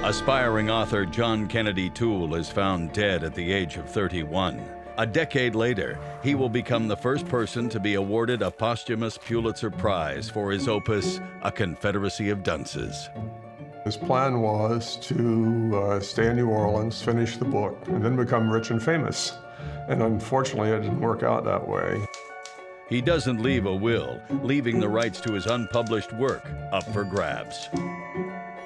Aspiring author John Kennedy Toole is found dead at the age of 31. A decade later, he will become the first person to be awarded a posthumous Pulitzer Prize for his opus, A Confederacy of Dunces. His plan was to stay in New Orleans, finish the book, and then become rich and famous. And unfortunately, it didn't work out that way. He doesn't leave a will, leaving the rights to his unpublished work up for grabs.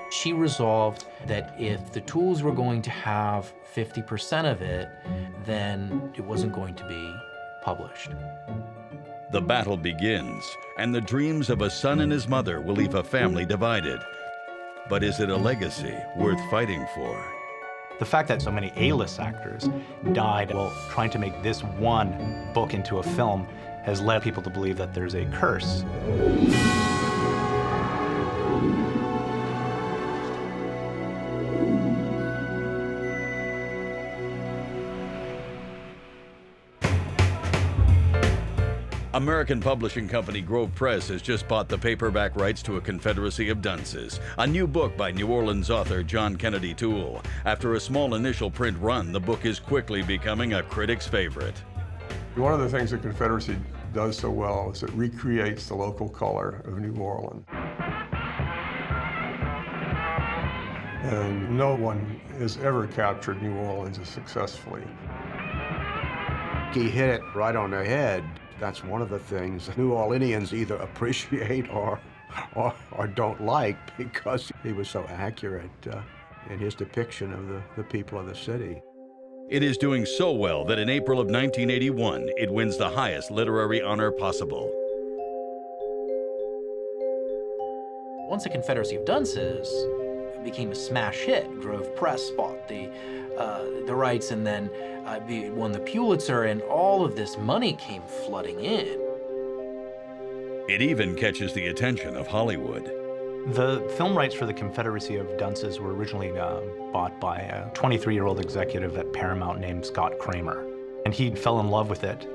She resolved that if the Tooles were going to have 50% of it, then it wasn't going to be published. The battle begins, and the dreams of a son and his mother will leave a family divided. But is it a legacy worth fighting for? The fact that so many A-list actors died while trying to make this one book into a film has led people to believe that there's a curse. American publishing company Grove Press has just bought the paperback rights to A Confederacy of Dunces, a new book by New Orleans author John Kennedy Toole. After a small initial print run, the book is quickly becoming a critic's favorite. One of the things that Confederacy does so well is it recreates the local color of New Orleans. And no one has ever captured New Orleans as successfully. He hit it right on the head. That's one of the things New Orleanians either appreciate or don't like, because he was so accurate in his depiction of the people of the city. It is doing so well that in April of 1981, it wins the highest literary honor possible. Once The Confederacy of Dunces became a smash hit, Grove Press bought the rights, and then it won the Pulitzer, and all of this money came flooding in. It even catches the attention of Hollywood. The film rights for The Confederacy of Dunces were originally bought by a 23-year-old executive at Paramount named Scott Kramer, and he fell in love with it.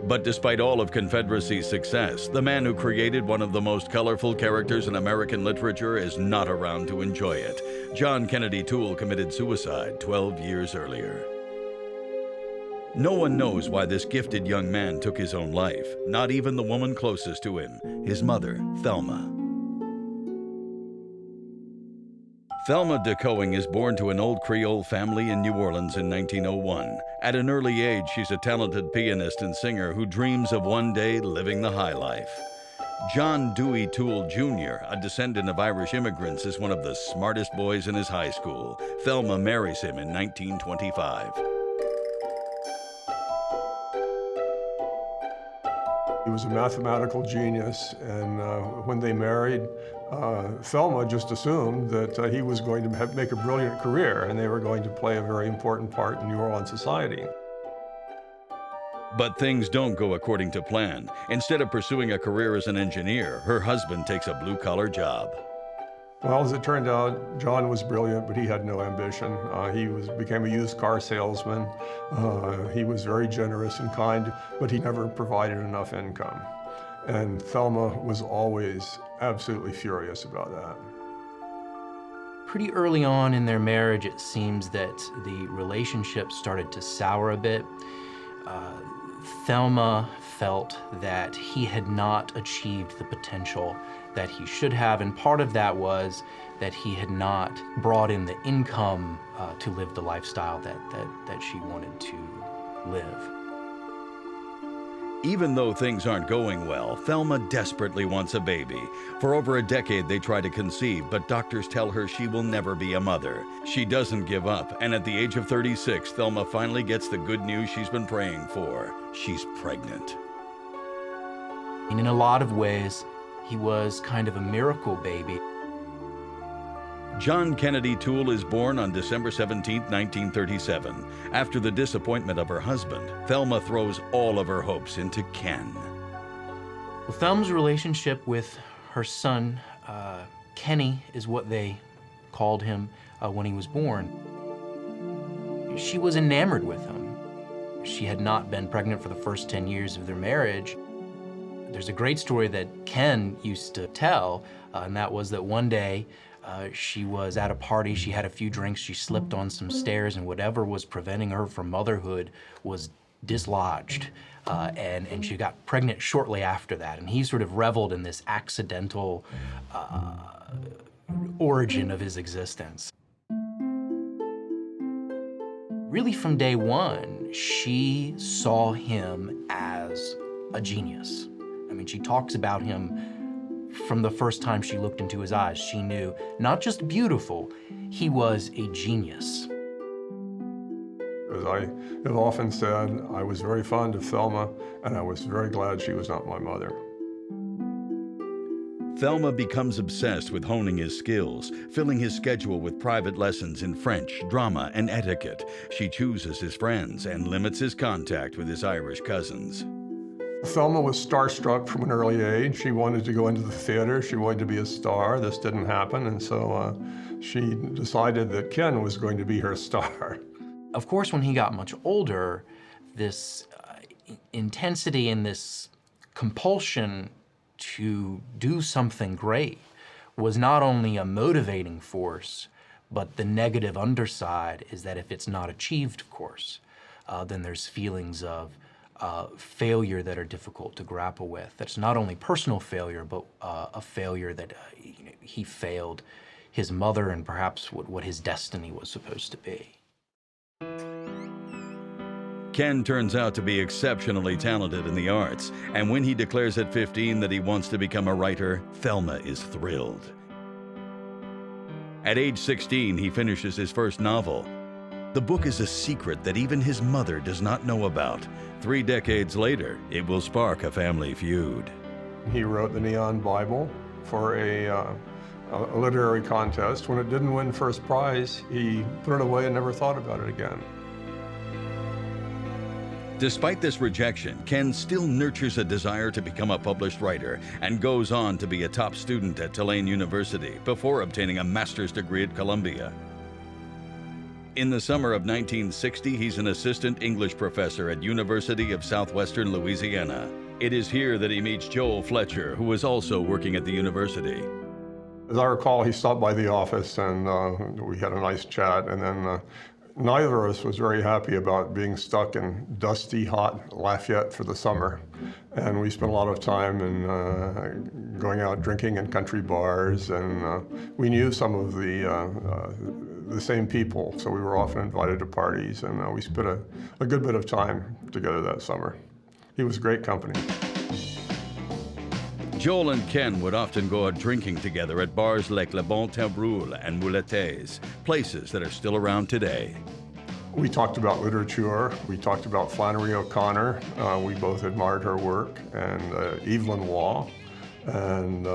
But despite all of Confederacy's success, the man who created one of the most colorful characters in American literature is not around to enjoy it. John Kennedy Toole committed suicide 12 years earlier. No one knows why this gifted young man took his own life, not even the woman closest to him, his mother, Thelma. Thelma DeCoing is born to an old Creole family in New Orleans in 1901. At an early age, she's a talented pianist and singer who dreams of one day living the high life. John Dewey Toole Jr., a descendant of Irish immigrants, is one of the smartest boys in his high school. Thelma marries him in 1925. He was a mathematical genius, and when they married, Thelma just assumed that he was going to make a brilliant career, and they were going to play a very important part in New Orleans society. But things don't go according to plan. Instead of pursuing a career as an engineer, her husband takes a blue-collar job. Well, as it turned out, John was brilliant, but he had no ambition. He became a used car salesman. He was very generous and kind, but he never provided enough income. And Thelma was always absolutely furious about that. Pretty early on in their marriage, it seems that the relationship started to sour a bit. Thelma felt that he had not achieved the potential that he should have, and part of that was that he had not brought in the income to live the lifestyle that she wanted to live. Even though things aren't going well, Thelma desperately wants a baby. For over a decade, they try to conceive, but doctors tell her she will never be a mother. She doesn't give up, and at the age of 36, Thelma finally gets the good news she's been praying for. She's pregnant. And in a lot of ways, he was kind of a miracle baby. John Kennedy Toole is born on December 17, 1937. After the disappointment of her husband, Thelma throws all of her hopes into Ken. Well, Thelma's relationship with her son, Kenny, is what they called him when he was born. She was enamored with him. She had not been pregnant for the first 10 years of their marriage. There's a great story that Ken used to tell, and that was that one day She was at a party, she had a few drinks, she slipped on some stairs, and whatever was preventing her from motherhood was dislodged. And she got pregnant shortly after that. And he sort of reveled in this accidental origin of his existence. Really from day one, she saw him as a genius. I mean, she talks about him from the first time she looked into his eyes. She knew, not just beautiful, he was a genius. As I have often said, I was very fond of Thelma, and I was very glad she was not my mother. Thelma becomes obsessed with honing his skills, filling his schedule with private lessons in French, drama, and etiquette. She chooses his friends and limits his contact with his Irish cousins. Thelma was starstruck from an early age. She wanted to go into the theater. She wanted to be a star. This didn't happen, and so she decided that Ken was going to be her star. Of course, when he got much older, this intensity and this compulsion to do something great was not only a motivating force, but the negative underside is that if it's not achieved, of course, then there's feelings of failure that are difficult to grapple with. That's not only personal failure, but a failure that he failed his mother and perhaps what his destiny was supposed to be. Ken turns out to be exceptionally talented in the arts, and when he declares at 15 that he wants to become a writer, Thelma is thrilled. At age 16, he finishes his first novel. The book is a secret that even his mother does not know about. 3 decades later, it will spark a family feud. He wrote the Neon Bible for a literary contest. When it didn't win first prize, he put it away and never thought about it again. Despite this rejection, Ken still nurtures a desire to become a published writer and goes on to be a top student at Tulane University before obtaining a master's degree at Columbia. In the summer of 1960, he's an assistant English professor at University of Southwestern Louisiana. It is here that he meets Joel Fletcher, who is also working at the university. As I recall, he stopped by the office and we had a nice chat, and then neither of us was very happy about being stuck in dusty, hot Lafayette for the summer. And we spent a lot of time in going out drinking in country bars, and we knew some of the same people, so we were often invited to parties, and we spent a good bit of time together that summer. He was great company. Joel and Ken would often go out drinking together at bars like Le Bon Temps Roule and Moulette's, places that are still around today. We talked about literature. We talked about Flannery O'Connor. We both admired her work, and Evelyn Waugh. And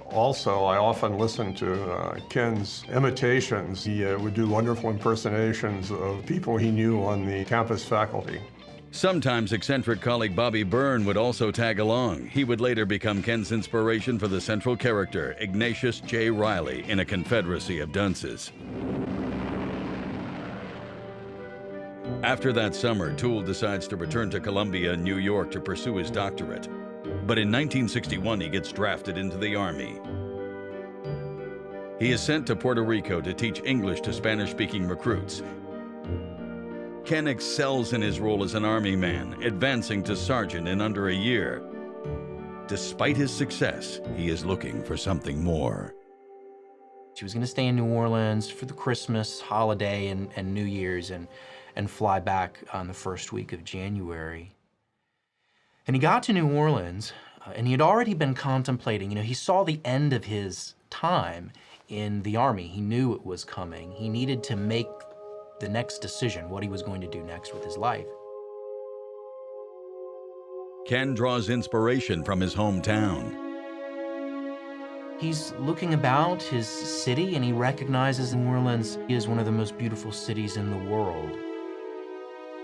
also, I often listened to Ken's imitations. He would do wonderful impersonations of people he knew on the campus faculty. Sometimes eccentric colleague Bobby Byrne would also tag along. He would later become Ken's inspiration for the central character, Ignatius J. Riley, in A Confederacy of Dunces. After that summer, Toole decides to return to Columbia in New York to pursue his doctorate. But in 1961, he gets drafted into the Army. He is sent to Puerto Rico to teach English to Spanish-speaking recruits. Ken excels in his role as an Army man, advancing to sergeant in under a year. Despite his success, he is looking for something more. She was going to stay in New Orleans for the Christmas holiday and New Year's and fly back on the first week of January. And he got to New Orleans, and he had already been contemplating, he saw the end of his time in the Army. He knew it was coming. He needed to make the next decision, what he was going to do next with his life. Ken draws inspiration from his hometown. He's looking about his city and he recognizes New Orleans is one of the most beautiful cities in the world.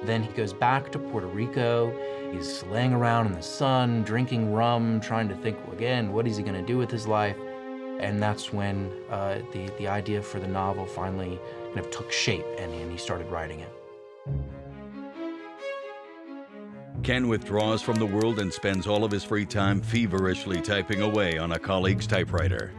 Then he goes back to Puerto Rico. He's laying around in the sun, drinking rum, trying to think again, what is he going to do with his life? And that's when the idea for the novel finally kind of took shape, and he started writing it. Ken withdraws from the world and spends all of his free time feverishly typing away on a colleague's typewriter.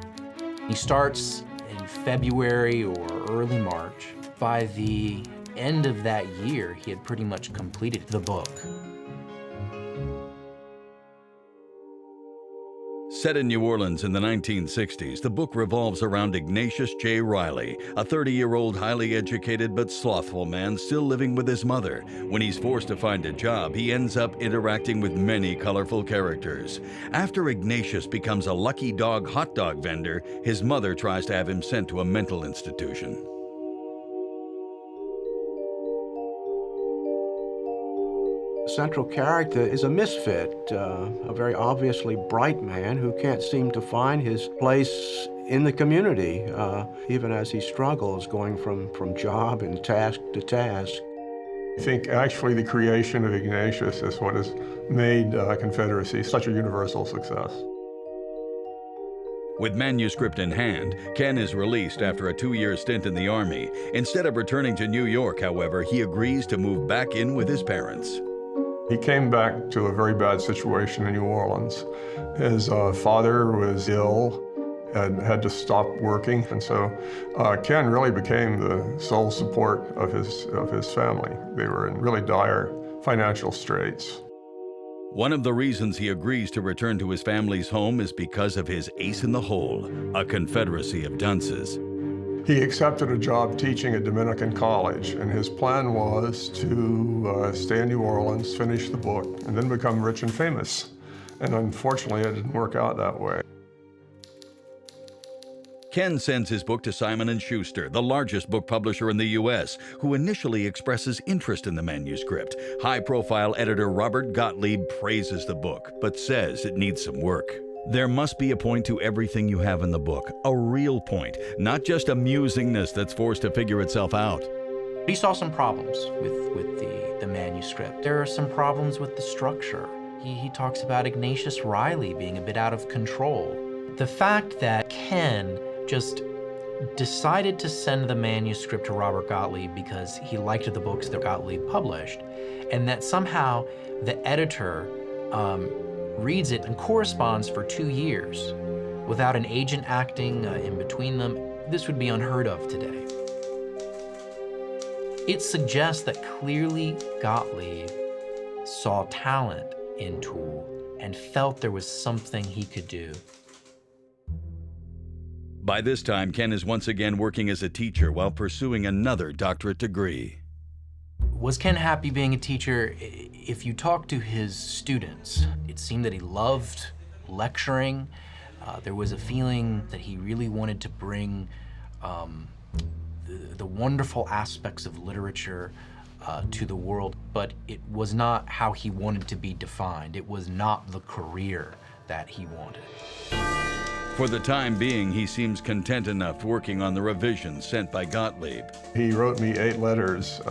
He starts in February or early March. By the end of that year, he had pretty much completed the book. Set in New Orleans in the 1960s, the book revolves around Ignatius J. Riley, a 30-year-old highly educated but slothful man still living with his mother. When he's forced to find a job, he ends up interacting with many colorful characters. After Ignatius becomes a lucky dog hot dog vendor, his mother tries to have him sent to a mental institution. Central character is a misfit, a very obviously bright man who can't seem to find his place in the community, even as he struggles going from job and task to task. I think actually the creation of Ignatius is what has made Confederacy such a universal success. With manuscript in hand, Ken is released after a 2-year stint in the Army. Instead of returning to New York, however, he agrees to move back in with his parents. He came back to a very bad situation in New Orleans. His father was ill and had to stop working, and so Ken really became the sole support of his family. They were in really dire financial straits. One of the reasons he agrees to return to his family's home is because of his ace in the hole, a Confederacy of Dunces. He accepted a job teaching at Dominican College, and his plan was to stay in New Orleans, finish the book, and then become rich and famous. And unfortunately, it didn't work out that way. Ken sends his book to Simon & Schuster, the largest book publisher in the U.S., who initially expresses interest in the manuscript. High-profile editor Robert Gottlieb praises the book, but says it needs some work. There must be a point to everything you have in the book, a real point, not just amusingness that's forced to figure itself out. He saw some problems with the manuscript. There are some problems with the structure. He talks about Ignatius Riley being a bit out of control. The fact that Ken just decided to send the manuscript to Robert Gottlieb because he liked the books that Gottlieb published, and that somehow the editor reads it and corresponds for 2 years without an agent acting in between them, this would be unheard of today. It suggests that clearly Gottlieb saw talent in Toole and felt there was something he could do. By this time, Ken is once again working as a teacher while pursuing another doctorate degree. Was Ken happy being a teacher? If you talk to his students, it seemed that he loved lecturing. There was a feeling that he really wanted to bring the wonderful aspects of literature to the world, but it was not how he wanted to be defined. It was not the career that he wanted. For the time being, he seems content enough working on the revisions sent by Gottlieb. He wrote me 8 letters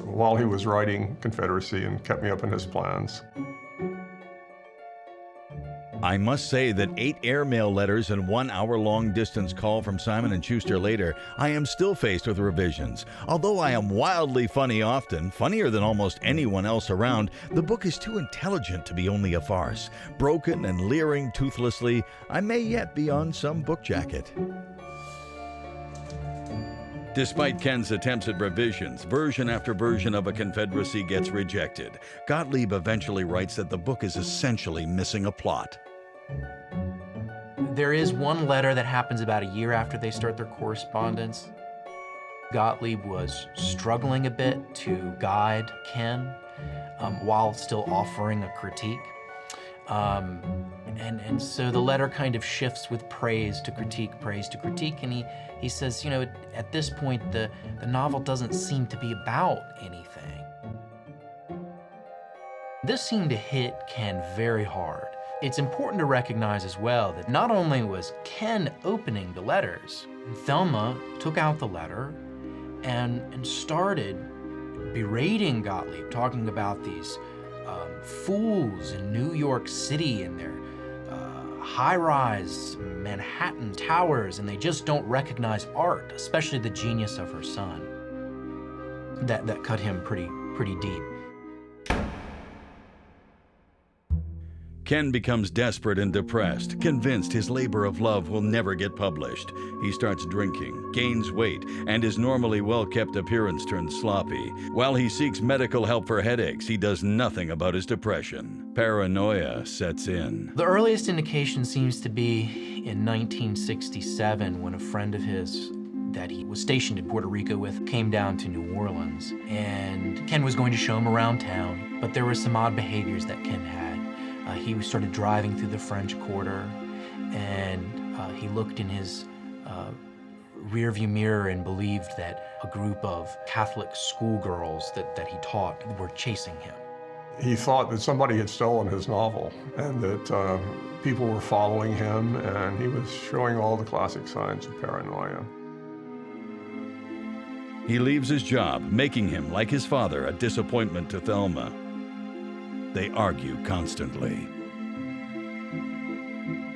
while he was writing Confederacy and kept me up in his plans. I must say that 8 airmail letters and 1 hour-long distance call from Simon & Schuster later, I am still faced with revisions. Although I am wildly funny often, funnier than almost anyone else around, the book is too intelligent to be only a farce. Broken and leering toothlessly, I may yet be on some book jacket. Despite Ken's attempts at revisions, version after version of A Confederacy gets rejected. Gottlieb eventually writes that the book is essentially missing a plot. There is one letter that happens about a year after they start their correspondence. Gottlieb was struggling a bit to guide Ken while still offering a critique. And so the letter kind of shifts with praise to critique, and he says, you know, at this point, the novel doesn't seem to be about anything. This seemed to hit Ken very hard. It's important to recognize as well that not only was Ken opening the letters, Thelma took out the letter and started berating Gottlieb, talking about these fools in New York City and their high-rise Manhattan towers, and they just don't recognize art, especially the genius of her son. That cut him pretty deep. Ken becomes desperate and depressed, convinced his labor of love will never get published. He starts drinking, gains weight, and his normally well-kept appearance turns sloppy. While he seeks medical help for headaches, he does nothing about his depression. Paranoia sets in. The earliest indication seems to be in 1967 when a friend of his that he was stationed in Puerto Rico with came down to New Orleans, and Ken was going to show him around town, but there were some odd behaviors that Ken had. He started driving through the French Quarter, and he looked in his rearview mirror and believed that a group of Catholic schoolgirls that he taught were chasing him. He thought that somebody had stolen his novel and that people were following him, and he was showing all the classic signs of paranoia. He leaves his job, making him, like his father, a disappointment to Thelma. They argue constantly.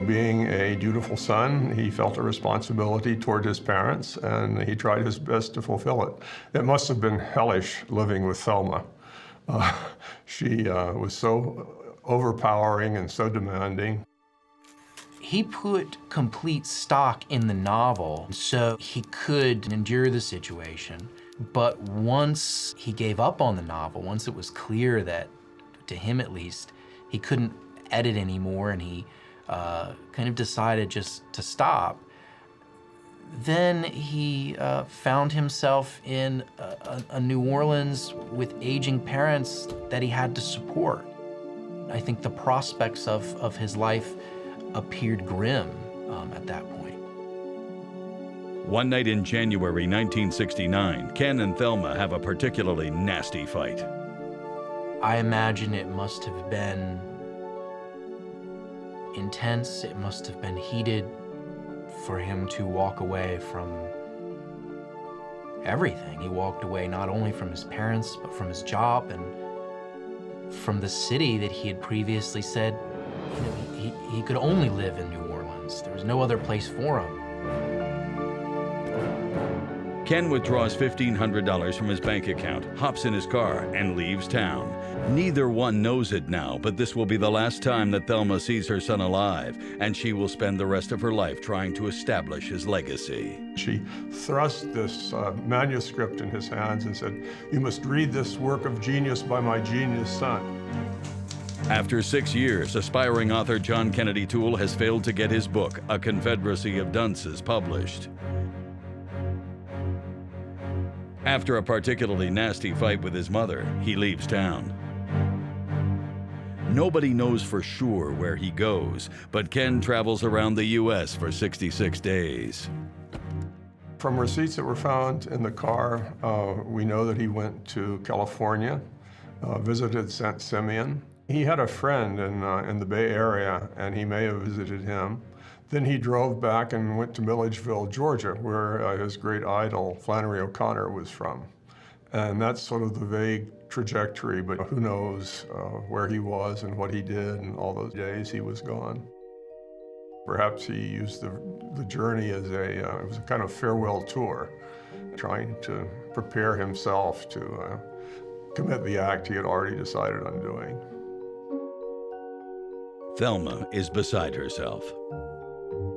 Being a dutiful son, he felt a responsibility toward his parents, and he tried his best to fulfill it. It must have been hellish living with Thelma. She was so overpowering and so demanding. He put complete stock in the novel so he could endure the situation. But once he gave up on the novel, once it was clear that, to him at least, he couldn't edit anymore and he kind of decided just to stop, then he found himself in a New Orleans with aging parents that he had to support. I think the prospects of his life appeared grim at that point. One night in January 1969, Ken and Thelma have a particularly nasty fight. I imagine it must have been intense, it must have been heated for him to walk away from everything. He walked away not only from his parents, but from his job and from the city that he had previously said he could only live in New Orleans. There was no other place for him. Ken withdraws $1,500 from his bank account, hops in his car, and leaves town. Neither one knows it now, but this will be the last time that Thelma sees her son alive, and she will spend the rest of her life trying to establish his legacy. She thrust this manuscript in his hands and said, "You must read this work of genius by my genius son." After 6 years, aspiring author John Kennedy Toole has failed to get his book, A Confederacy of Dunces, published. After a particularly nasty fight with his mother, he leaves town. Nobody knows for sure where he goes, but Ken travels around the U.S. for 66 days. From receipts that were found in the car, we know that he went to California, visited St. Simeon. He had a friend in the Bay Area, and he may have visited him. Then he drove back and went to Milledgeville, Georgia, where his great idol, Flannery O'Connor, was from. And that's sort of the vague trajectory, but who knows where he was and what he did and all those days he was gone. Perhaps he used the journey as it was a kind of farewell tour, trying to prepare himself to commit the act he had already decided on doing. Thelma is beside herself.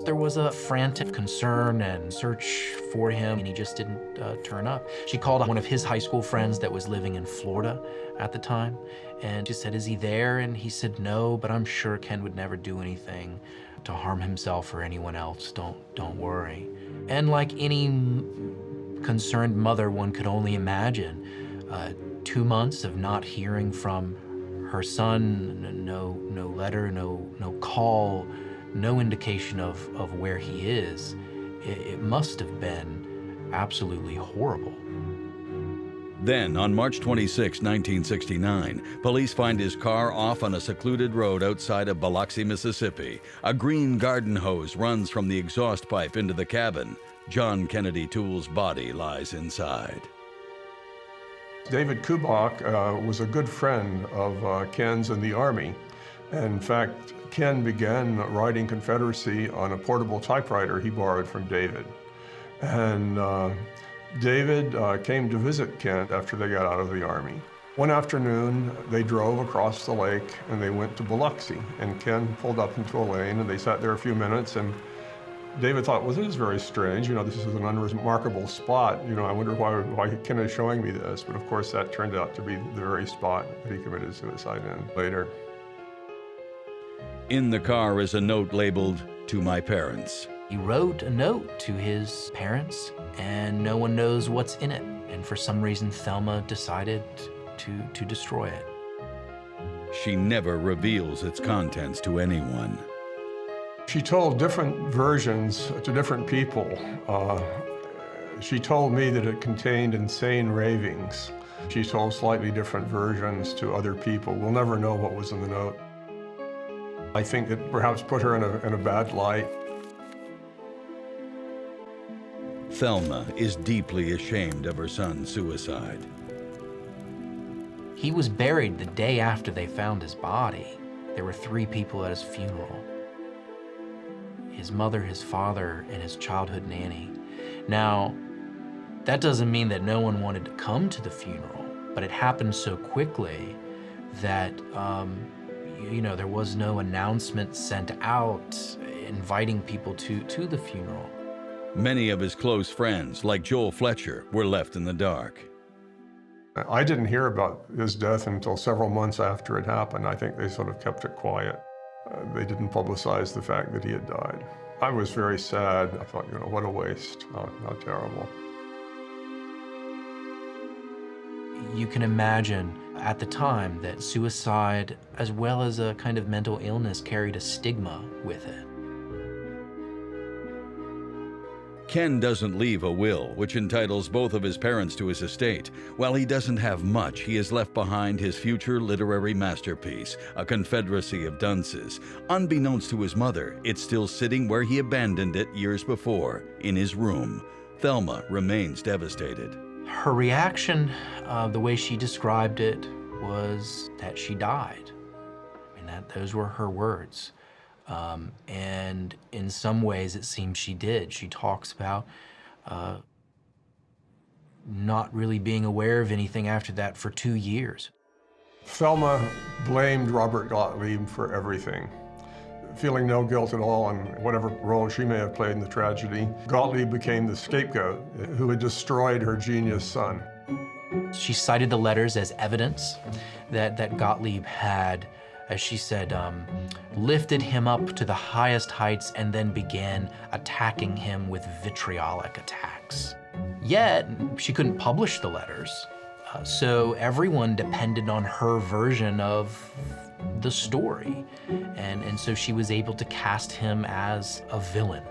There was a frantic concern and search for him, and he just didn't turn up. She called one of his high school friends that was living in Florida at the time, and she said, "Is he there?" And he said, "No, but I'm sure Ken would never do anything to harm himself or anyone else. Don't worry." And like any concerned mother, one could only imagine 2 months of not hearing from her son, no letter, no call, no indication of where he is. It must have been absolutely horrible. Then, on March 26, 1969, police find his car off on a secluded road outside of Biloxi, Mississippi. A green garden hose runs from the exhaust pipe into the cabin. John Kennedy Toole's body lies inside. David Kubach was a good friend of Ken's in the Army. In fact, Ken began writing Confederacy on a portable typewriter he borrowed from David. And David came to visit Ken after they got out of the Army. One afternoon, they drove across the lake and they went to Biloxi. And Ken pulled up into a lane and they sat there a few minutes, and David thought, well, this is very strange. This is an unremarkable spot. I wonder why Ken is showing me this. But of course, that turned out to be the very spot that he committed suicide in later. In the car is a note labeled, "To my parents." He wrote a note to his parents, and no one knows what's in it. And for some reason, Thelma decided to destroy it. She never reveals its contents to anyone. She told different versions to different people. She told me that it contained insane ravings. She told slightly different versions to other people. We'll never know what was in the note. I think it perhaps put her in a bad light. Thelma is deeply ashamed of her son's suicide. He was buried the day after they found his body. There were 3 people at his funeral: his mother, his father, and his childhood nanny. Now, that doesn't mean that no one wanted to come to the funeral, but it happened so quickly that there was no announcement sent out inviting people to the funeral. Many of his close friends, like Joel Fletcher, were left in the dark. I didn't hear about his death until several months after it happened. I think they sort of kept it quiet. They didn't publicize the fact that he had died. I was very sad. I thought, what a waste. How terrible. You can imagine at the time that suicide, as well as a kind of mental illness, carried a stigma with it. Ken doesn't leave a will, which entitles both of his parents to his estate. While he doesn't have much, he has left behind his future literary masterpiece, A Confederacy of Dunces. Unbeknownst to his mother, it's still sitting where he abandoned it years before, in his room. Thelma remains devastated. Her reaction, the way she described it, was that she died. Those were her words. And in some ways, it seems she did. She talks about not really being aware of anything after that for 2 years. Thelma blamed Robert Gottlieb for everything. Feeling no guilt at all on whatever role she may have played in the tragedy, Gottlieb became the scapegoat who had destroyed her genius son. She cited the letters as evidence that Gottlieb had, as she said, lifted him up to the highest heights and then began attacking him with vitriolic attacks. Yet, she couldn't publish the letters, so everyone depended on her version of the story, and so she was able to cast him as a villain.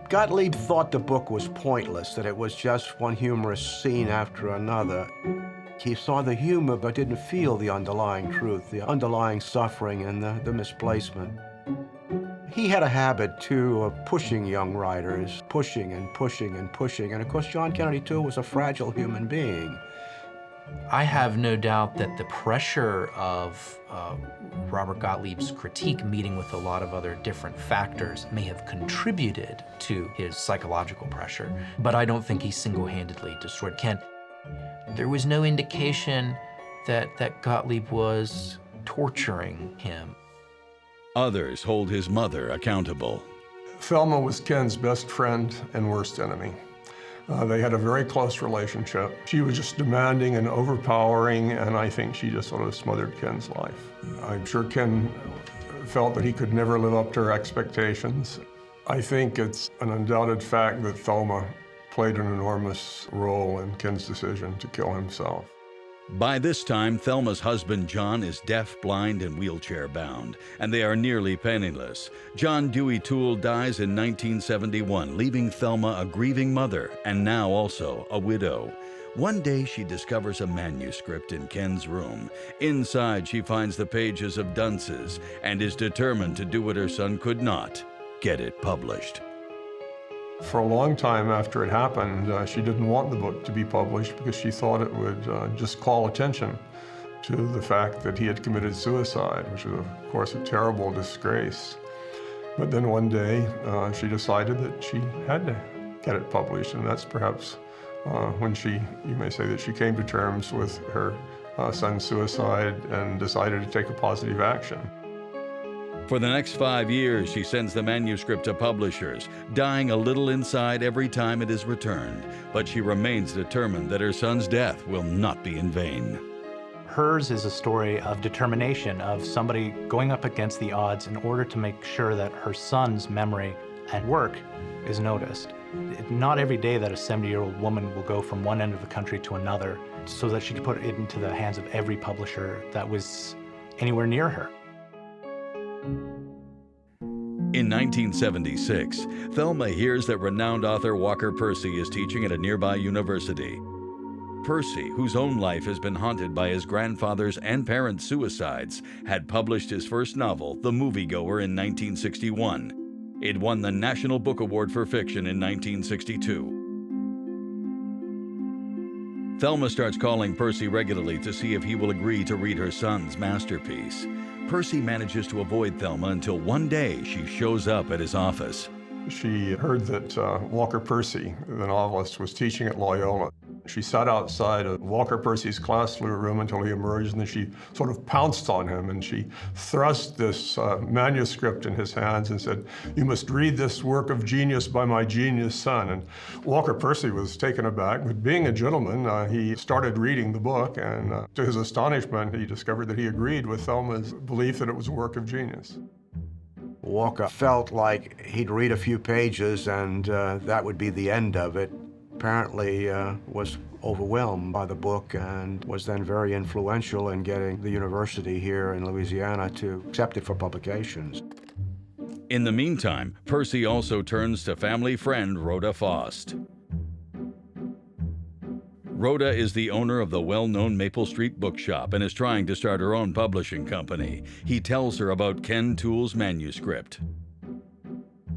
Gottlieb thought the book was pointless, that it was just one humorous scene after another. He saw the humor but didn't feel the underlying truth, the underlying suffering and the misplacement. He had a habit, too, of pushing young writers, pushing and pushing and pushing. And of course, John Kennedy Toole was a fragile human being. I have no doubt that the pressure of Robert Gottlieb's critique, meeting with a lot of other different factors, may have contributed to his psychological pressure, but I don't think he single-handedly destroyed Ken. There was no indication that Gottlieb was torturing him. Others hold his mother accountable. Thelma was Ken's best friend and worst enemy. They had a very close relationship. She was just demanding and overpowering, and I think she just sort of smothered Ken's life. I'm sure Ken felt that he could never live up to her expectations. I think it's an undoubted fact that Thelma played an enormous role in Ken's decision to kill himself. By this time, Thelma's husband, John, is deaf, blind, and wheelchair-bound, and they are nearly penniless. John Dewey Toole dies in 1971, leaving Thelma a grieving mother, and now also a widow. One day, she discovers a manuscript in Ken's room. Inside, she finds the pages of Dunces, and is determined to do what her son could not, get it published. For a long time after it happened, she didn't want the book to be published because she thought it would just call attention to the fact that he had committed suicide, which was, of course, a terrible disgrace. But then one day, she decided that she had to get it published, and that's perhaps when you may say that she came to terms with her son's suicide and decided to take a positive action. For the next 5 years, she sends the manuscript to publishers, dying a little inside every time it is returned. But she remains determined that her son's death will not be in vain. Hers is a story of determination, of somebody going up against the odds in order to make sure that her son's memory and work is noticed. Not every day that a 70-year-old woman will go from one end of the country to another so that she could put it into the hands of every publisher that was anywhere near her. In 1976, Thelma hears that renowned author Walker Percy is teaching at a nearby university. Percy, whose own life has been haunted by his grandfather's and parents' suicides, had published his first novel, The Moviegoer, in 1961. It won the National Book Award for Fiction in 1962. Thelma starts calling Percy regularly to see if he will agree to read her son's masterpiece. Percy manages to avoid Thelma until one day she shows up at his office. She heard that Walker Percy, the novelist, was teaching at Loyola. She sat outside of Walker Percy's class room until he emerged, and then she sort of pounced on him, and she thrust this manuscript in his hands and said, "You must read this work of genius by my genius son." And Walker Percy was taken aback, but being a gentleman, he started reading the book, and to his astonishment, he discovered that he agreed with Thelma's belief that it was a work of genius. Walker felt like he'd read a few pages and that would be the end of it. Apparently was overwhelmed by the book and was then very influential in getting the university here in Louisiana to accept it for publications. In the meantime, Percy also turns to family friend Rhoda Faust. Rhoda is the owner of the well-known Maple Street bookshop and is trying to start her own publishing company. He tells her about Ken Toole's manuscript.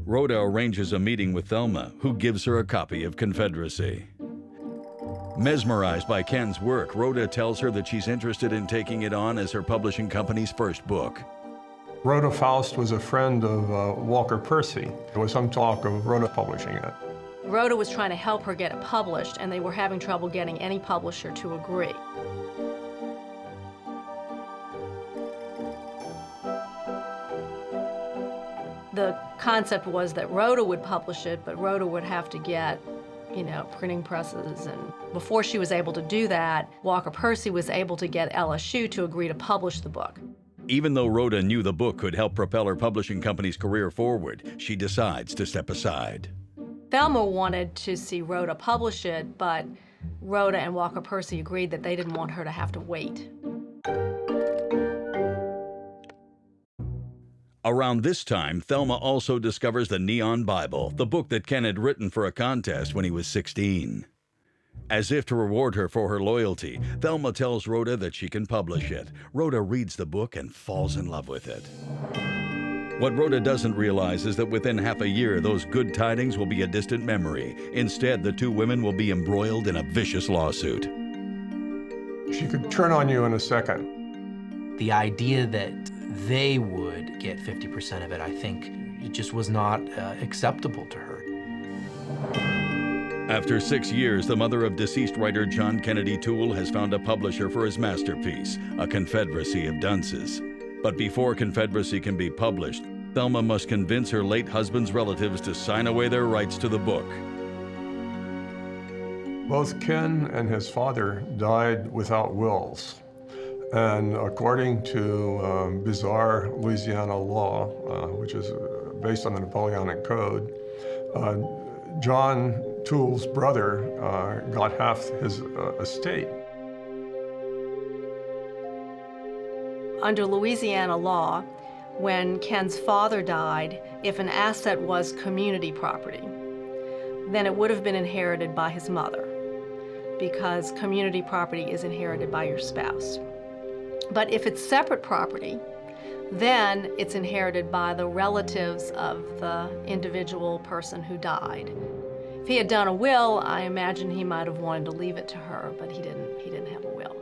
Rhoda arranges a meeting with Thelma, who gives her a copy of Confederacy. Mesmerized by Ken's work, Rhoda tells her that she's interested in taking it on as her publishing company's first book. Rhoda Faust was a friend of Walker Percy. There was some talk of Rhoda publishing it. Rhoda was trying to help her get it published, and they were having trouble getting any publisher to agree. The concept was that Rhoda would publish it, but Rhoda would have to get, printing presses. And before she was able to do that, Walker Percy was able to get LSU to agree to publish the book. Even though Rhoda knew the book could help propel her publishing company's career forward, she decides to step aside. Thelma wanted to see Rhoda publish it, but Rhoda and Walker Percy agreed that they didn't want her to have to wait. Around this time, Thelma also discovers the Neon Bible, the book that Ken had written for a contest when he was 16. As if to reward her for her loyalty, Thelma tells Rhoda that she can publish it. Rhoda reads the book and falls in love with it. What Rhoda doesn't realize is that within half a year, those good tidings will be a distant memory. Instead, the two women will be embroiled in a vicious lawsuit. She could turn on you in a second. The idea that they would get 50% of it, I think, it just was not acceptable to her. After 6 years, the mother of deceased writer John Kennedy Toole has found a publisher for his masterpiece, A Confederacy of Dunces. But before Confederacy can be published, Thelma must convince her late husband's relatives to sign away their rights to the book. Both Ken and his father died without wills. And according to bizarre Louisiana law, which is based on the Napoleonic Code, John Toole's brother got half his estate. Under Louisiana law, when Ken's father died, if an asset was community property, then it would have been inherited by his mother, because community property is inherited by your spouse. But if it's separate property, then it's inherited by the relatives of the individual person who died. If he had done a will, I imagine he might have wanted to leave it to her, but he didn't have a will.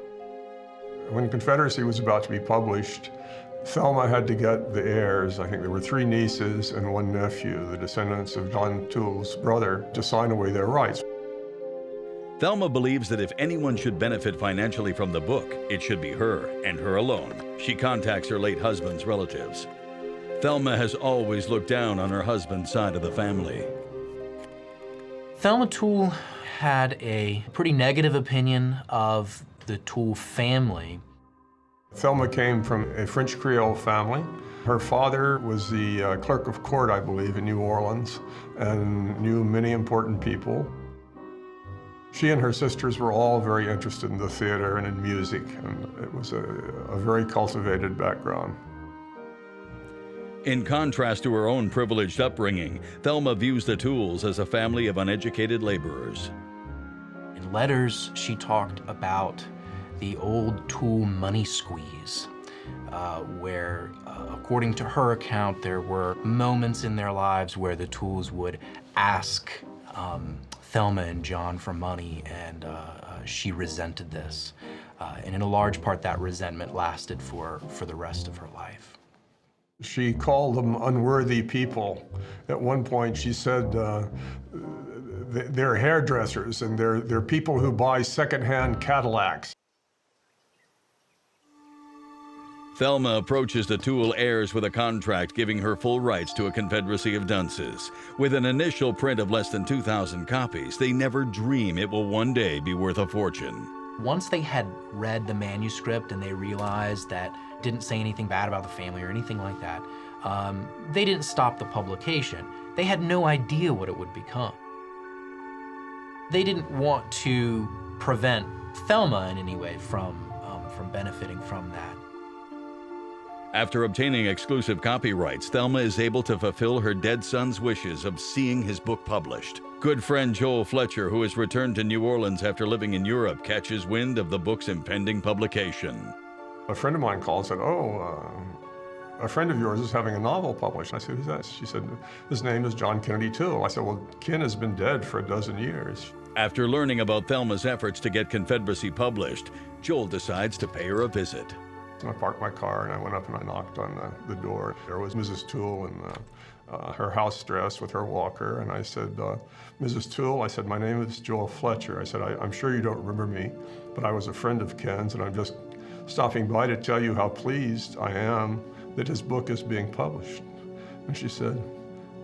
When Confederacy was about to be published, Thelma had to get the heirs, I think there were 3 nieces and 1 nephew, the descendants of John Toole's brother, to sign away their rights. Thelma believes that if anyone should benefit financially from the book, it should be her, and her alone. She contacts her late husband's relatives. Thelma has always looked down on her husband's side of the family. Thelma Toole had a pretty negative opinion of the Toole family. Thelma came from a French Creole family. Her father was the clerk of court, I believe, in New Orleans, and knew many important people. She and her sisters were all very interested in the theater and in music, and it was a very cultivated background. In contrast to her own privileged upbringing, Thelma views the Tooles as a family of uneducated laborers. In letters, she talked about the old Toole money squeeze, where, according to her account, there were moments in their lives where the Tooles would ask Thelma and John for money, and she resented this. And in a large part, that resentment lasted for the rest of her life. She called them unworthy people. At one point, she said they're hairdressers and they're people who buy secondhand Cadillacs. Thelma approaches the Toole heirs with a contract giving her full rights to a Confederacy of Dunces. With an initial print of less than 2,000 copies, they never dream it will one day be worth a fortune. Once they had read the manuscript and they realized that it didn't say anything bad about the family or anything like that, they didn't stop the publication. They had no idea what it would become. They didn't want to prevent Thelma in any way from benefiting from that. After obtaining exclusive copyrights, Thelma is able to fulfill her dead son's wishes of seeing his book published. Good friend Joel Fletcher, who has returned to New Orleans after living in Europe, catches wind of the book's impending publication. A friend of mine called and said, a friend of yours is having a novel published. I said, who's that? She said, his name is John Kennedy Toole. I said, well, Ken has been dead for 12 years. After learning about Thelma's efforts to get Confederacy published, Joel decides to pay her a visit. I parked my car and I went up and I knocked on the door. There was Mrs. Toole in her house dress with her walker, and I said, Mrs. Toole, I said, my name is Joel Fletcher. I said, I'm sure you don't remember me, but I was a friend of Ken's, and I'm just stopping by to tell you how pleased I am that his book is being published. And she said,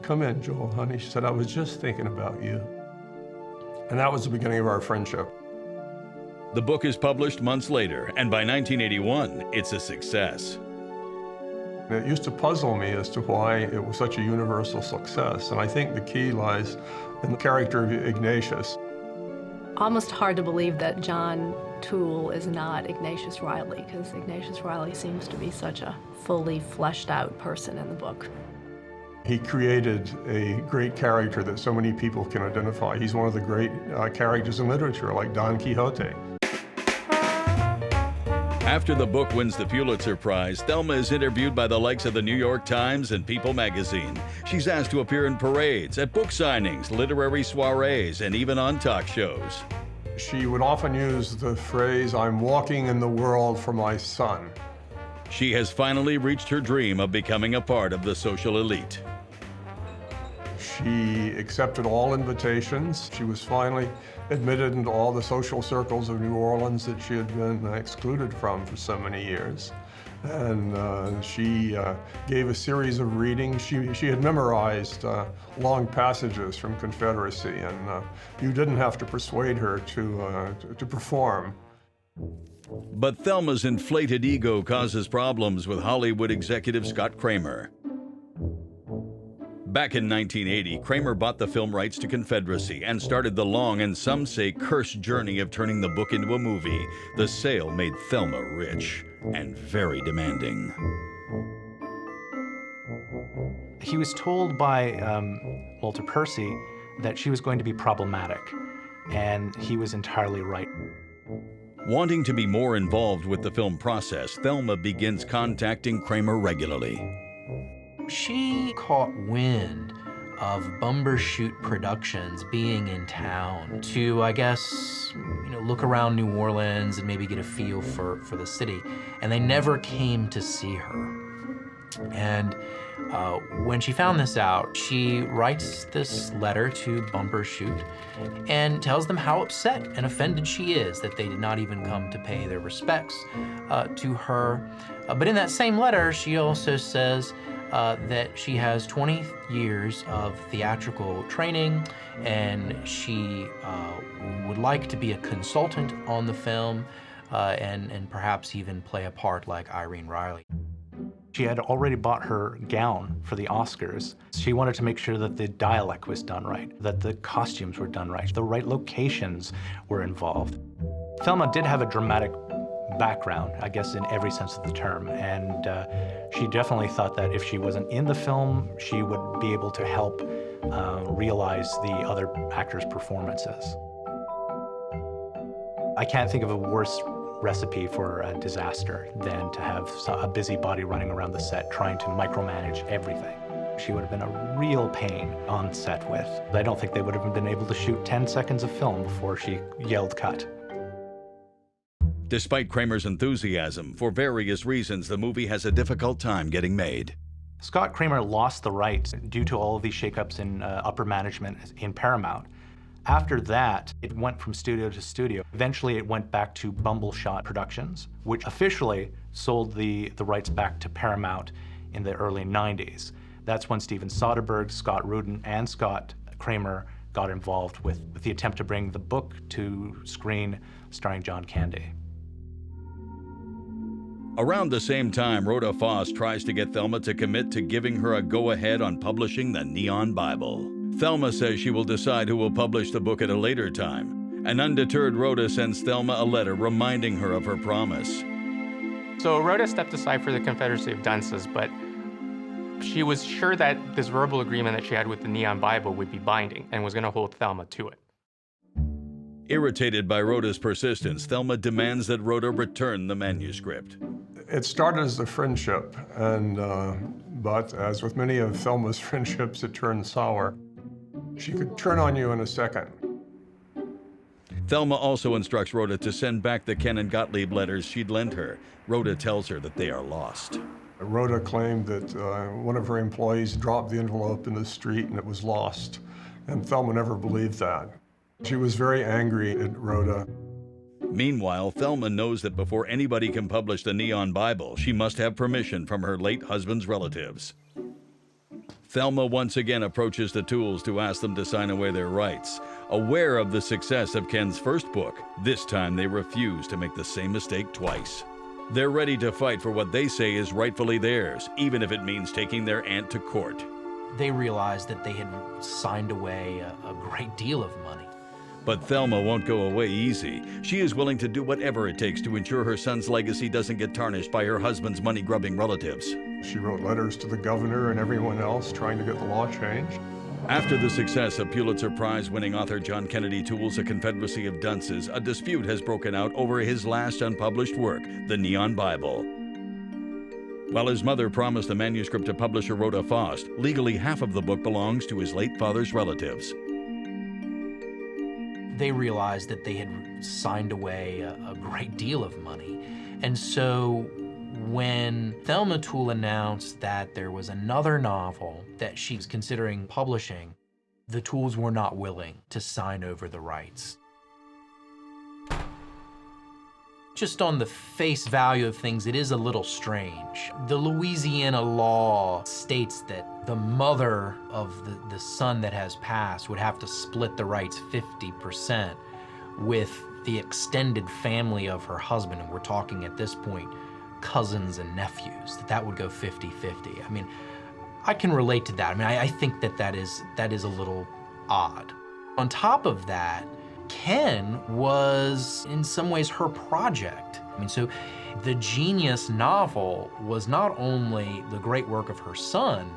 come in, Joel, honey. She said, I was just thinking about you. And that was the beginning of our friendship. The book is published months later, and by 1981, it's a success. It used to puzzle me as to why it was such a universal success, and I think the key lies in the character of Ignatius. Almost hard to believe that John Toole is not Ignatius Reilly, because Ignatius Reilly seems to be such a fully fleshed out person in the book. He created a great character that so many people can identify. He's one of the great characters in literature, like Don Quixote. After the book wins the Pulitzer Prize, Thelma is interviewed by the likes of the New York Times and People magazine. She's asked to appear in parades, at book signings, literary soirees, and even on talk shows. She would often use the phrase, I'm walking in the world for my son. She has finally reached her dream of becoming a part of the social elite. She accepted all invitations. She was finally admitted into all the social circles of New Orleans that she had been excluded from for so many years. And she gave a series of readings. She had memorized long passages from Confederacy, and you didn't have to persuade her to perform. But Thelma's inflated ego causes problems with Hollywood executive Scott Kramer. Back in 1980, Kramer bought the film rights to Confederacy and started the long and some say cursed journey of turning the book into a movie. The sale made Thelma rich and very demanding. He was told by Walter Percy that she was going to be problematic, and he was entirely right. Wanting to be more involved with the film process, Thelma begins contacting Kramer regularly. She caught wind of Bumbershoot Productions being in town to, I guess, look around New Orleans and maybe get a feel for the city, and they never came to see her. And when she found this out, she writes this letter to Bumbershoot and tells them how upset and offended she is that they did not even come to pay their respects to her. But in that same letter, she also says that she has 20 years of theatrical training, and she would like to be a consultant on the film and perhaps even play a part like Irene Riley. She had already bought her gown for the Oscars. She wanted to make sure that the dialect was done right, that the costumes were done right, the right locations were involved. Thelma did have a dramatic background, I guess, in every sense of the term, and she definitely thought that if she wasn't in the film, she would be able to help realize the other actors' performances. I can't think of a worse recipe for a disaster than to have a busybody running around the set trying to micromanage everything. She would have been a real pain on set with. I don't think they would have been able to shoot 10 seconds of film before she yelled cut. Despite Kramer's enthusiasm, for various reasons, the movie has a difficult time getting made. Scott Kramer lost the rights due to all of these shakeups in upper management in Paramount. After that, it went from studio to studio. Eventually, it went back to Bumbleshot Productions, which officially sold the rights back to Paramount in the early 90s. That's when Steven Soderbergh, Scott Rudin, and Scott Kramer got involved with the attempt to bring the book to screen starring John Kennedy. Around the same time, Rhoda Foss tries to get Thelma to commit to giving her a go-ahead on publishing the Neon Bible. Thelma says she will decide who will publish the book at a later time. An undeterred Rhoda sends Thelma a letter reminding her of her promise. So Rhoda stepped aside for the Confederacy of Dunces, but she was sure that this verbal agreement that she had with the Neon Bible would be binding and was going to hold Thelma to it. Irritated by Rhoda's persistence, Thelma demands that Rhoda return the manuscript. It started as a friendship, but as with many of Thelma's friendships, it turned sour. She could turn on you in a second. Thelma also instructs Rhoda to send back the Ken and Gottlieb letters she'd lent her. Rhoda tells her that they are lost. Rhoda claimed that one of her employees dropped the envelope in the street and it was lost, and Thelma never believed that. She was very angry at Rhoda. Meanwhile, Thelma knows that before anybody can publish the Neon Bible, she must have permission from her late husband's relatives. Thelma once again approaches the Tooles to ask them to sign away their rights. Aware of the success of Ken's first book, this time they refuse to make the same mistake twice. They're ready to fight for what they say is rightfully theirs, even if it means taking their aunt to court. They realized that they had signed away a great deal of money. But Thelma won't go away easy. She is willing to do whatever it takes to ensure her son's legacy doesn't get tarnished by her husband's money-grubbing relatives. She wrote letters to the governor and everyone else trying to get the law changed. After the success of Pulitzer Prize-winning author John Kennedy Toole's A Confederacy of Dunces, a dispute has broken out over his last unpublished work, the Neon Bible. While his mother promised the manuscript to publisher Rhoda Foss, legally half of the book belongs to his late father's relatives. They realized that they had signed away a great deal of money. And so when Thelma Toole announced that there was another novel that she was considering publishing, the Tooles were not willing to sign over the rights. Just on the face value of things, it is a little strange. The Louisiana law states that the mother of the son that has passed would have to split the rights 50% with the extended family of her husband, and we're talking at this point cousins and nephews, that would go 50-50. I mean, I can relate to that. I mean, I think that is a little odd. On top of that, Ken was in some ways her project. I mean, so the Genius novel was not only the great work of her son,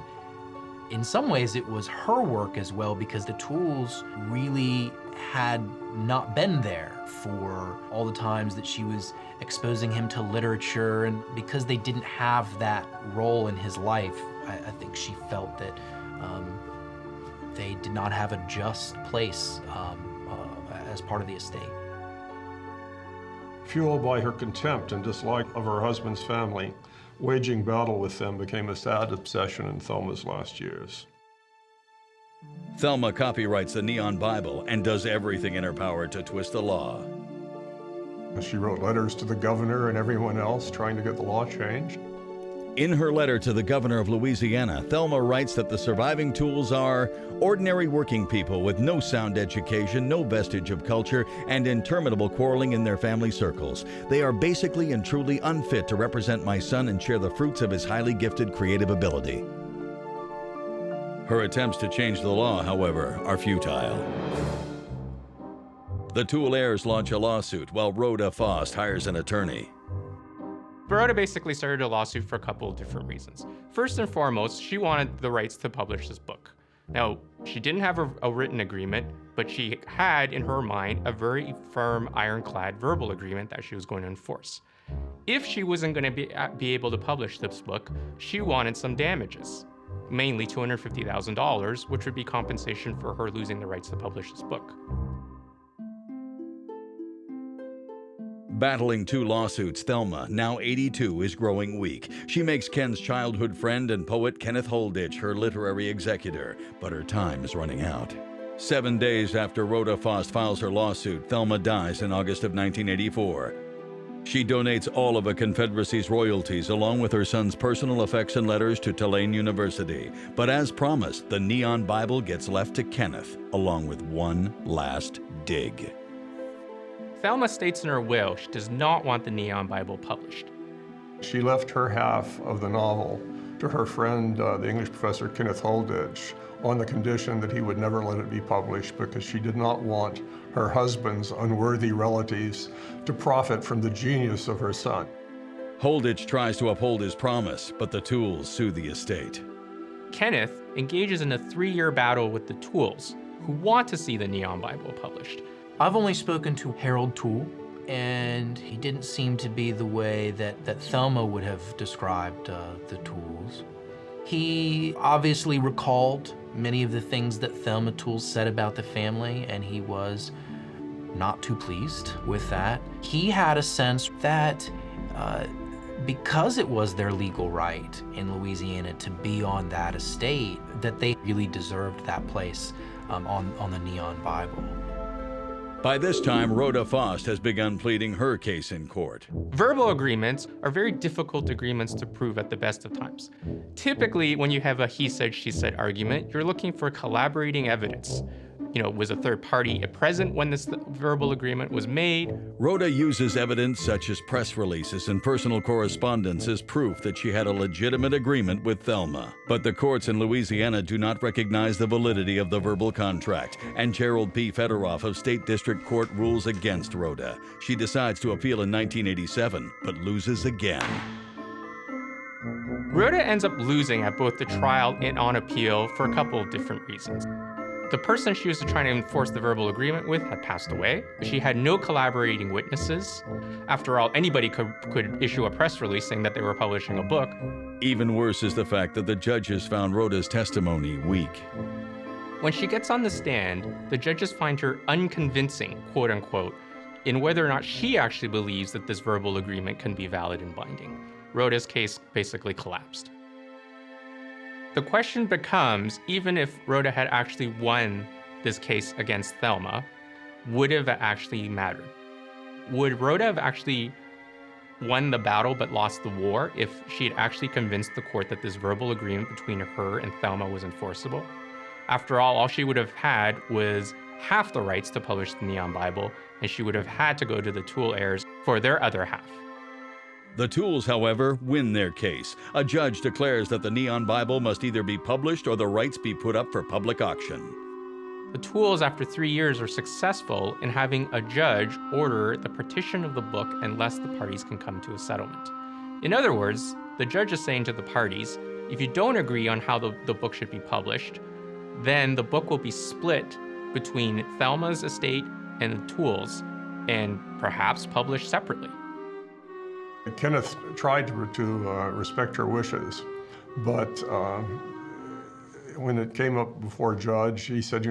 in some ways it was her work as well, because the Tooles really had not been there for all the times that she was exposing him to literature, and because they didn't have that role in his life, I think she felt that they did not have a just place as part of the estate. Fueled by her contempt and dislike of her husband's family, waging battle with them became a sad obsession in Thelma's last years. Thelma copyrights the Neon Bible and does everything in her power to twist the law. She wrote letters to the governor and everyone else trying to get the law changed. In her letter to the governor of Louisiana, Thelma writes that the surviving Tooles are ordinary working people with no sound education, no vestige of culture, and interminable quarreling in their family circles. They are basically and truly unfit to represent my son and share the fruits of his highly gifted creative ability. Her attempts to change the law, however, are futile. The Toole heirs launch a lawsuit while Rhoda Faust hires an attorney. Rhoda basically started a lawsuit for a couple of different reasons. First and foremost, she wanted the rights to publish this book. Now, she didn't have a written agreement, but she had in her mind a very firm, ironclad verbal agreement that she was going to enforce. If she wasn't going to be able to publish this book, she wanted some damages, mainly $250,000, which would be compensation for her losing the rights to publish this book. Battling two lawsuits, Thelma, now 82, is growing weak. She makes Ken's childhood friend and poet Kenneth Holditch her literary executor, but her time is running out. 7 days after Rhoda Faust files her lawsuit, Thelma dies in August of 1984. She donates all of a Confederacy's royalties along with her son's personal effects and letters to Tulane University. But as promised, the Neon Bible gets left to Kenneth, along with one last dig. Thelma states in her will she does not want the Neon Bible published. She left her half of the novel to her friend, the English professor Kenneth Holditch, on the condition that he would never let it be published because she did not want her husband's unworthy relatives to profit from the genius of her son. Holditch tries to uphold his promise, but the Tooles sue the estate. Kenneth engages in a 3-year battle with the Tooles, who want to see the Neon Bible published. I've only spoken to Harold Toole, and he didn't seem to be the way that Thelma would have described the Tooles. He obviously recalled many of the things that Thelma Toole said about the family, and he was not too pleased with that. He had a sense that because it was their legal right in Louisiana to be on that estate, that they really deserved that place on the Neon Bible. By this time, Rhoda Faust has begun pleading her case in court. Verbal agreements are very difficult agreements to prove at the best of times. Typically, when you have a he said, she said argument, you're looking for collaborating evidence. Was a third party present when this verbal agreement was made? Rhoda uses evidence such as press releases and personal correspondence as proof that she had a legitimate agreement with Thelma. But the courts in Louisiana do not recognize the validity of the verbal contract, and Gerald P. Federoff of State District Court rules against Rhoda. She decides to appeal in 1987, but loses again. Rhoda ends up losing at both the trial and on appeal for a couple of different reasons. The person she was trying to enforce the verbal agreement with had passed away. She had no collaborating witnesses. After all, anybody could issue a press release saying that they were publishing a book. Even worse is the fact that the judges found Rhoda's testimony weak. When she gets on the stand, the judges find her unconvincing, quote unquote, in whether or not she actually believes that this verbal agreement can be valid and binding. Rhoda's case basically collapsed. The question becomes, even if Rhoda had actually won this case against Thelma, would it have actually mattered? Would Rhoda have actually won the battle but lost the war if she had actually convinced the court that this verbal agreement between her and Thelma was enforceable? After all she would have had was half the rights to publish the Neon Bible, and she would have had to go to the Toole heirs for their other half. The Tooles, however, win their case. A judge declares that the Neon Bible must either be published or the rights be put up for public auction. The Tooles, after 3 years, are successful in having a judge order the partition of the book unless the parties can come to a settlement. In other words, the judge is saying to the parties, if you don't agree on how the book should be published, then the book will be split between Thelma's estate and the Tooles, and perhaps published separately. Kenneth tried to respect her wishes, but when it came up before a judge, he said,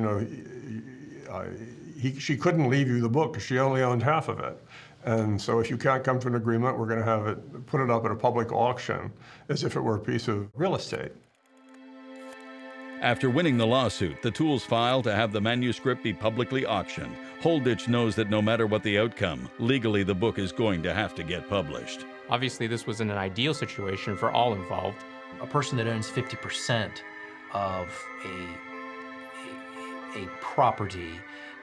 she couldn't leave you the book because she only owned half of it. And so if you can't come to an agreement, we're going to have it, put it up at a public auction as if it were a piece of real estate. After winning the lawsuit, the Tooles file to have the manuscript be publicly auctioned. Holditch knows that no matter what the outcome, legally the book is going to have to get published. Obviously, this was an ideal situation for all involved. A person that owns 50% of a property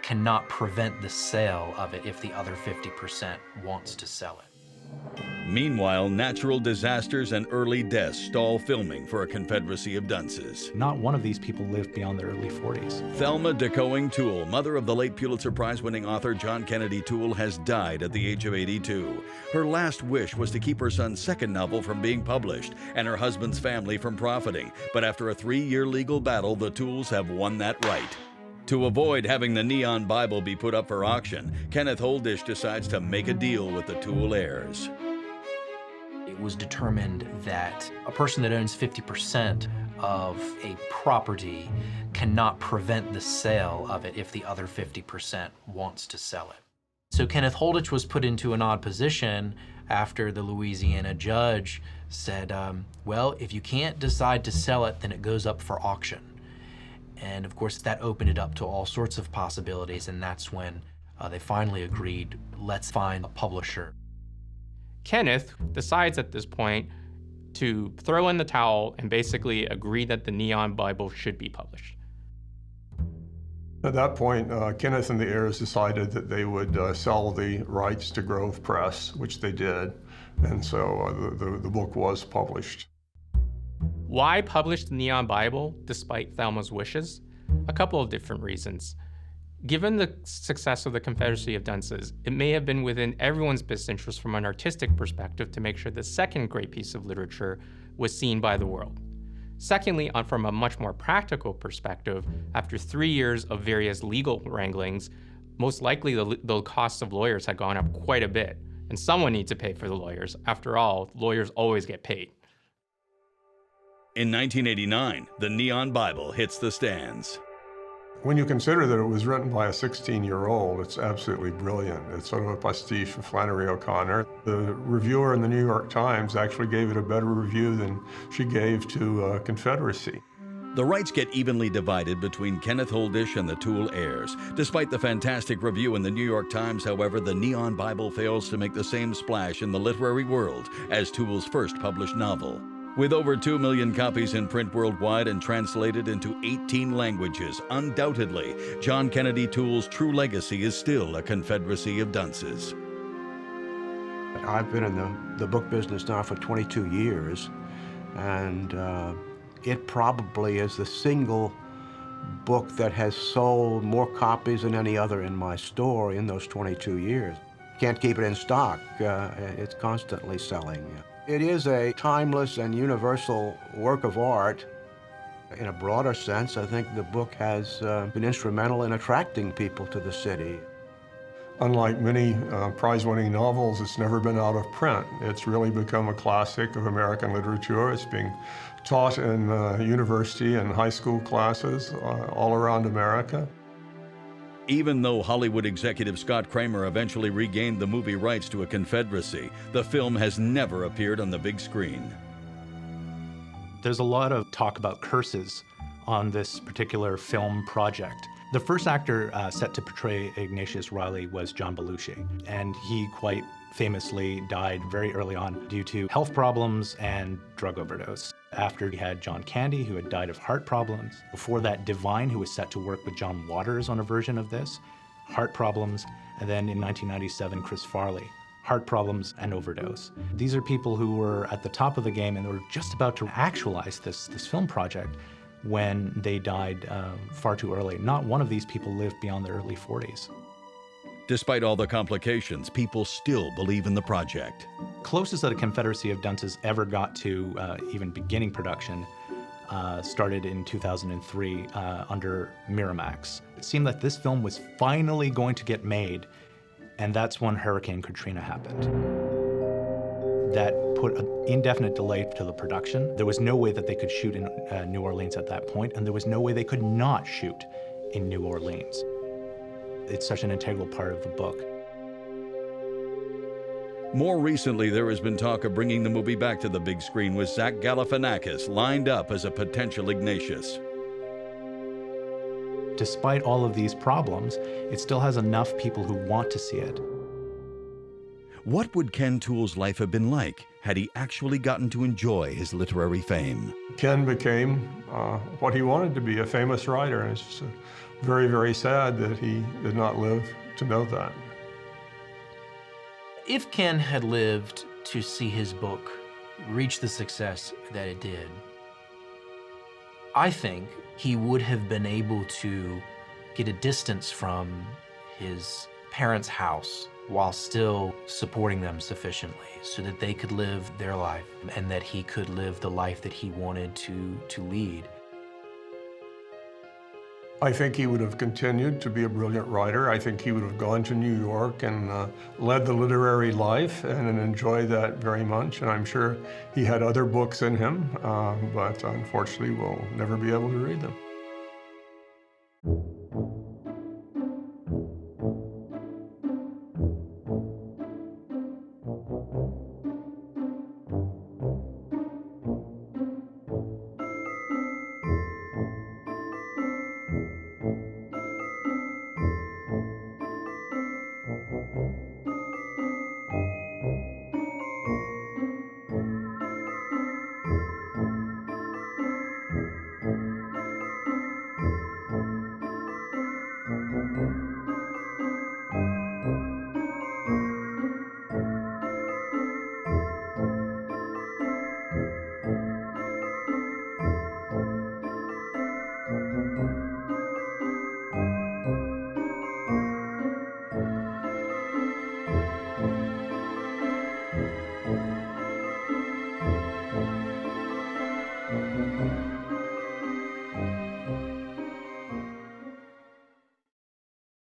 cannot prevent the sale of it if the other 50% wants to sell it. Meanwhile, natural disasters and early deaths stall filming for A Confederacy of Dunces. Not one of these people lived beyond their early 40s. Thelma Toole, mother of the late Pulitzer Prize-winning author John Kennedy Toole, has died at the age of 82. Her last wish was to keep her son's second novel from being published and her husband's family from profiting. But after a 3-year legal battle, the Tooles have won that right. To avoid having the Neon Bible be put up for auction, Kenneth Holditch decides to make a deal with the Toole heirs. It was determined that a person that owns 50% of a property cannot prevent the sale of it if the other 50% wants to sell it. So Kenneth Holditch was put into an odd position after the Louisiana judge said, well, if you can't decide to sell it, then it goes up for auction. And of course, that opened it up to all sorts of possibilities, and that's when they finally agreed, let's find a publisher. Kenneth decides at this point to throw in the towel and basically agree that the Neon Bible should be published. At that point, Kenneth and the heirs decided that they would sell the rights to Grove Press, which they did, and so the book was published. Why publish the Neon Bible despite Thelma's wishes? A couple of different reasons. Given the success of the Confederacy of Dunces, it may have been within everyone's best interest from an artistic perspective to make sure the second great piece of literature was seen by the world. Secondly, from a much more practical perspective, after 3 years of various legal wranglings, most likely the costs of lawyers had gone up quite a bit, and someone needs to pay for the lawyers. After all, lawyers always get paid. In 1989, the Neon Bible hits the stands. When you consider that it was written by a 16-year-old, it's absolutely brilliant. It's sort of a pastiche of Flannery O'Connor. The reviewer in the New York Times actually gave it a better review than she gave to Confederacy. The rights get evenly divided between Kenneth Holditch and the Toole heirs. Despite the fantastic review in the New York Times, however, the Neon Bible fails to make the same splash in the literary world as Toole's first published novel. With over 2 million copies in print worldwide and translated into 18 languages, undoubtedly, John Kennedy Toole's true legacy is still A Confederacy of Dunces. I've been in the book business now for 22 years, and it probably is the single book that has sold more copies than any other in my store in those 22 years. Can't keep it in stock. It's constantly selling. It is a timeless and universal work of art. In a broader sense, I think the book has been instrumental in attracting people to the city. Unlike many prize-winning novels, it's never been out of print. It's really become a classic of American literature. It's being taught in university and high school classes all around America. Even though Hollywood executive Scott Kramer eventually regained the movie rights to A Confederacy, the film has never appeared on the big screen. There's a lot of talk about curses on this particular film project. The first actor set to portray Ignatius Reilly was John Belushi, and he quite famously died very early on due to health problems and drug overdose. After he had John Candy, who had died of heart problems. Before that, Divine, who was set to work with John Waters on a version of this, heart problems. And then in 1997, Chris Farley, heart problems and overdose. These are people who were at the top of the game and were just about to actualize this film project when they died far too early. Not one of these people lived beyond their early 40s. Despite all the complications, people still believe in the project. Closest that A Confederacy of Dunces ever got to even beginning production started in 2003 under Miramax. It seemed like this film was finally going to get made, and that's when Hurricane Katrina happened. That put an indefinite delay to the production. There was no way that they could shoot in New Orleans at that point, and there was no way they could not shoot in New Orleans. It's such an integral part of the book. More recently, there has been talk of bringing the movie back to the big screen with Zach Galifianakis lined up as a potential Ignatius. Despite all of these problems, it still has enough people who want to see it. What would Ken Toole's life have been like had he actually gotten to enjoy his literary fame? Ken became what he wanted to be, a famous writer. And it's just very, very sad that he did not live to know that. If Ken had lived to see his book reach the success that it did, I think he would have been able to get a distance from his parents' house while still supporting them sufficiently so that they could live their life and that he could live the life that he wanted to lead. I think he would have continued to be a brilliant writer. I think he would have gone to New York and led the literary life and enjoyed that very much. And I'm sure he had other books in him, but unfortunately we'll never be able to read them.